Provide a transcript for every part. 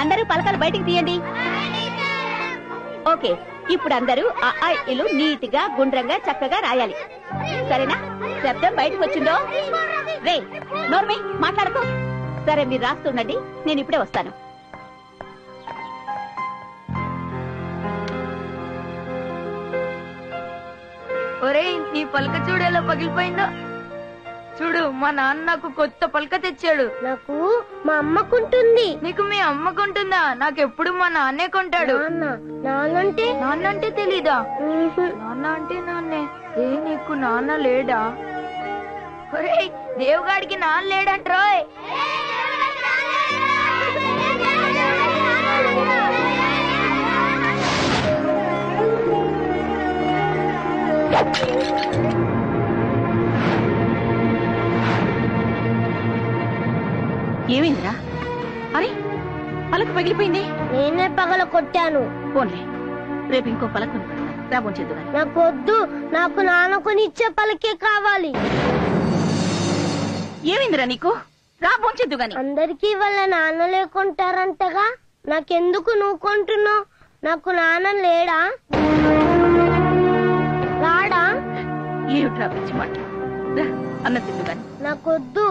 అందరూ పలకలు బయటికి తీయండి. ఓకే, ఇప్పుడు అందరూ ఆ ఇల్లు నీట్ గా గుండ్రంగా చక్కగా రాయాలి. సరేనా? శబ్దం బయటకు వచ్చిందో రే నోర్మి మాట్లాడకు. సరే, మీరు రాస్తుండండి, నేను ఇప్పుడే వస్తాను. ఒరే, నీ పలక చూడు ఎలా పగిలిపోయిందో. చూడు, మా నాన్న నాకు కొత్త పలక తెచ్చాడు. నాకు మా అమ్మకుంటుంది. నీకు మీ అమ్మకుంటుందా? నాకెప్పుడు మా నాన్నే కొంటాడు. నాన్నంటే తెలీదా? నాన్న అంటే నాన్నే. నీకు నాన్న లేడా? ఒరే, దేవుగాడికి నాన్న లేడంట్రోయ్. ఏమైందిరా? అరే, పలక పగిలిపోయింది. నేనే పగల కొట్టాను. పోన్లే, రేపు ఇంకో పలక రాబోంచేద్దు. నాకు వద్దు, నాకు నాన్న కొనిచ్చే పలకే కావాలి. ఏమైందిరా నీకు? రాబోంచేద్దు గాని. అందరికీ వాళ్ళ నాన్న లేకుంటారంటగా, నాకెందుకు నువ్వు కొంటున్నావు? నాకు నాన్న లేడా? రాడా? ఏమిట్రా పిచ్చి మాట. అన్న తిందు గాని. నాకొద్దు.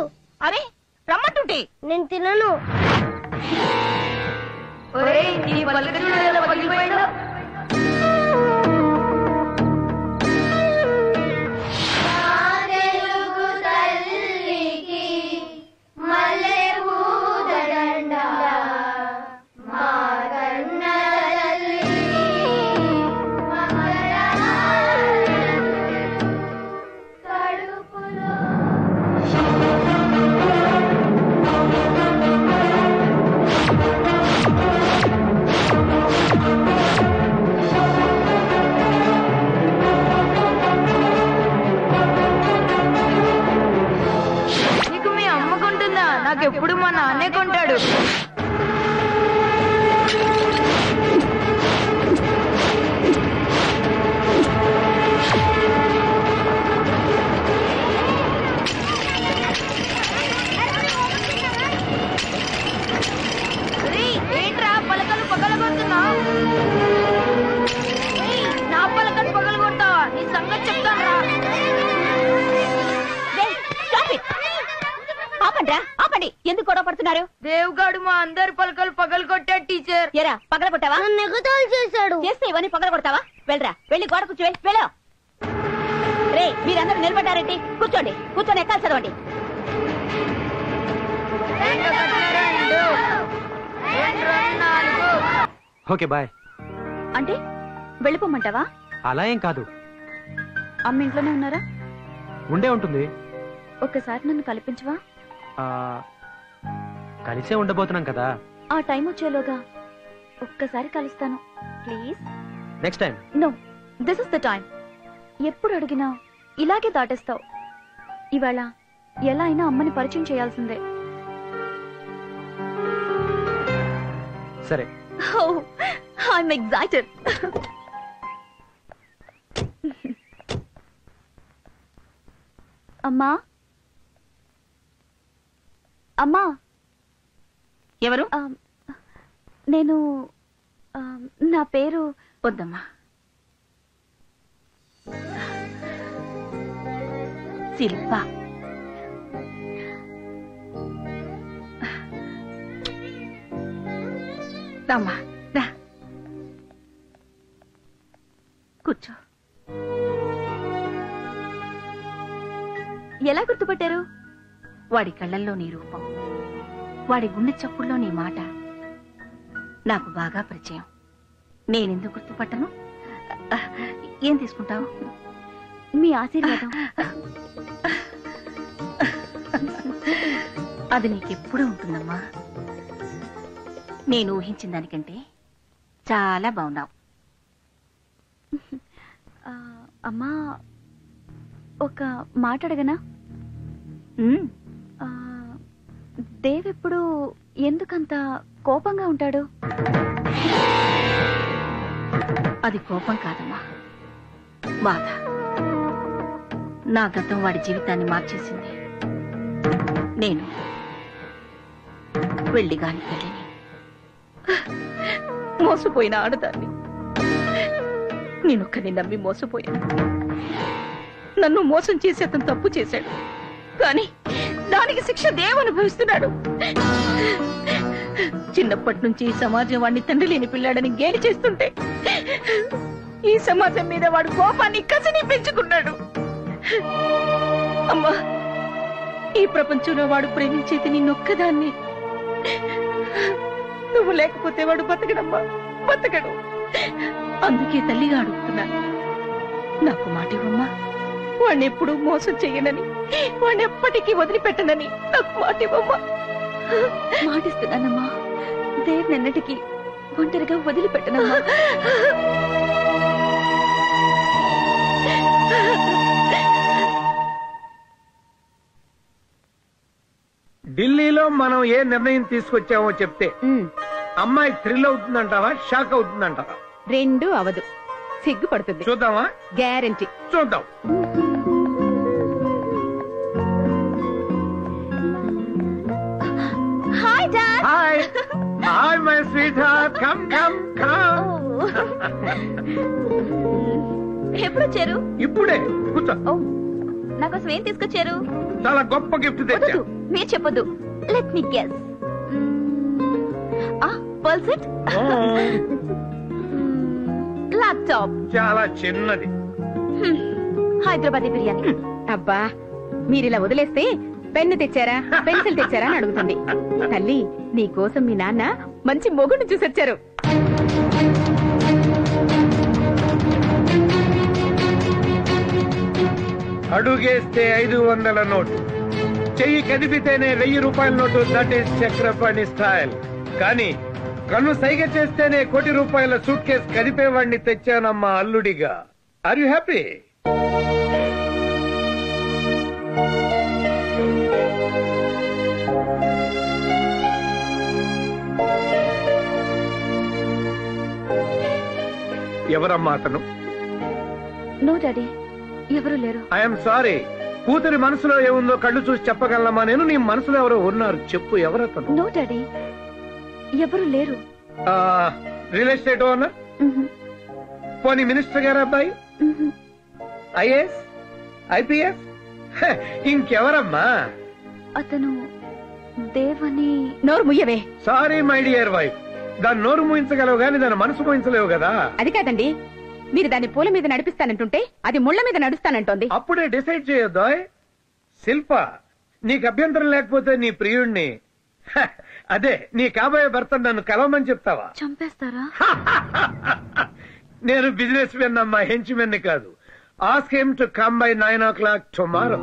అరే, రమ్మంటుంటే. నేను తినను. ఒరేయ్, నీ పలక చూడు ఎలా పగిలిపోయిందో. నాకెప్పుడు మా నాన్నే కొంటాడు. ఏంట్రా పలకలు పగలగొడుతున్నావు? నా పలకలు పగలగొడతావా? నీ సంగతి చెప్తాను రా. ఆపండి, ఎందుకు గొడవ పడుతున్నారు? దేవుగాడు మా అందరి పలకలు పగలు కొట్టాడు టీచర్. ఎరా, పగల కొట్టావా? నెగతాలు చేశాడు. చేస్తే ఇవన్నీ పగల కొడతావా? వెళ్ళరా, వెళ్ళి గోడ కూర్చో. వెళ్ళా రే, మీరందరూ నిలబడ్డారేంటి? కూర్చోండి, కూర్చొని ఎక్కాలి, చదవండి. Okay bye. అంటే వెళ్ళిపోమంటావా? అలా ఏం కాదు. అమ్మ ఇంట్లోనే ఉన్నారా? ఉండే ఉంటుంది. ఒక్కసారి నన్ను కల్పించవా? కలిసే ఉండబోతున్నాం కదా. ఆ టైం వచ్చేలోగా ఒక్కసారి కలుస్తాను please. Next time. No, this is the time. ఎప్పుడు అడిగినా ఇలాగే దాటేస్తావు. ఇవాళ ఎలా అయినా అమ్మని పరిచయం చేయాల్సిందే. సరే. I'm excited. అమ్మా, అమ్మా. ఎవరు? నేను, నా పేరు. వద్దమ్మా, శిల్ప. రమ్మా, రా, కూర్చో. ఎలా గుర్తుపట్టారు? వాడి కళ్ళల్లో నీ రూపం, వాడి గుండె చప్పుల్లో నీ మాట నాకు బాగా పరిచయం. నేనెందుకు గుర్తుపట్టను? ఏం తీసుకుంటావు? మీ ఆశీర్వాదం. అది నీకెప్పుడూ ఉంటుందమ్మా. నేను ఊహించిన దానికంటే చాలా బాగున్నావు. అమ్మా, ఒక మాట అడగనా? దేవ్ ఎప్పుడు ఎందుకంత కోపంగా ఉంటాడు? అది కోపం కాదమ్మా, బాధ. నా గతం వాడి జీవితాన్ని మార్చేసింది. నేను వెళ్ళి గాని వెళ్ళని మోసపోయిన ఆడదాన్ని. నేనొక్కని నమ్మి మోసపోయాను. నన్ను మోసం చేసి అతను తప్పు చేశాడు, కానీ దానికి శిక్ష దేవ్ అనుభవిస్తున్నాడు. చిన్నప్పటి నుంచి ఈ సమాజం వాడిని తండ్రి లేని పిల్లాడని గేలి చేస్తుంటే ఈ సమాజం మీద వాడు కోపాన్ని కసిని పెంచుకున్నాడు. అమ్మా, ఈ ప్రపంచంలో వాడు ప్రేమించేది నిన్నొక్కదాన్ని. నువ్వు లేకపోతే వాడు బతకడమ్మా, బతకడు. అందుకే తల్లిగా అడుగుతున్నాను, నాకు మాట ఇవ్వమ్మా. వాడిని ఎప్పుడూ మోసం చెయ్యనని, వాడిని ఎప్పటికీ వదిలిపెట్టనని నాకు మాట ఇవ్వమ్మా. మాటిస్తున్నానమ్మా, దేవ్నెన్నటికీ ఒంటరిగా వదిలిపెట్టనమ్మా. ఢిల్లీలో మనం ఏ నిర్ణయం తీసుకొచ్చామో చెప్తే అమ్మాయి థ్రిల్ అవుతుందంటావా, షాక్ అవుతుందంటావా? రెండు అవదు, సిగ్గుపడుతుంది. చూద్దామా? గ్యారంటీ. చూద్దాం. Hi dad. Hi hi my sweet heart, come come come. ఎప్పుడు వచ్చారు? ఇప్పుడే కూర్చో. నాకోసం ఏం తీసుకొచ్చారు? చాలా గొప్ప గిఫ్ట్ తెచ్చా. మీరు చెప్పొద్దు. Let me guess. Pearl set, laptop. చాలా చిన్నది. హైదరాబాదీ బిర్యానీ. అబ్బా, మీరిలా వదిలేస్తే పెన్ను తెచ్చారా, పెన్సిల్ తెచ్చారా అని అడుగుతుంది. తల్లి, నీ కోసం మీ నాన్న మంచి మొగుడిని చూసొచ్చారు. అడుగేస్తే 500 నోటు, చెయ్యి కదిపితేనే 1000 రూపాయల నోటు. That is Chakrapani style. కానీ కన్ను సైగ చేస్తేనే 1 కోటి రూపాయల సూట్ కేసు కదిపేవాడిని తెచ్చానమ్మా అల్లుడిగా. Are you happy? ఎవరమ్మా అతను? నో డాడీ, ఎవరు లేరు. I'm sorry. కూతురి మనసులో ఏముందో కళ్ళు చూసి చెప్పగలమా నేను? నీ మనసులో ఎవరో ఉన్నారు, చెప్పు. ఎవరతను? నో డాడీ, ఎవరు లేరు. Real estate owner? పోనీ మినిస్టర్ గారు అబ్బాయి? IAS, IPS? ఇంకెవరమ్మా? అతను దేవని. నోరు ముయ్యవే. సారీ మై డియర్ వైఫ్, దాని నోరు మూయించగలవు గాని దాని మనసు మూయించలేవు కదా. అది కాదండి, మీరు దాన్ని పూల మీద నడిపిస్తానంటుంటే అది ముళ్ళ మీద నడుస్తానంటోంది. అప్పుడే డిసైడ్ చేయొద్దు. శిల్ప, నీకు అభ్యంతరం లేకపోతే నీ ప్రియుణ్ణి, అదే నీ కాబోయే భర్త నన్ను కలవమని చెప్తావా? చంపేస్తారా? నేను బిజినెస్ మెన్ అమ్మా, హెంచ్ మెన్ కాదు. Ask him to come by 9 o'clock tomorrow.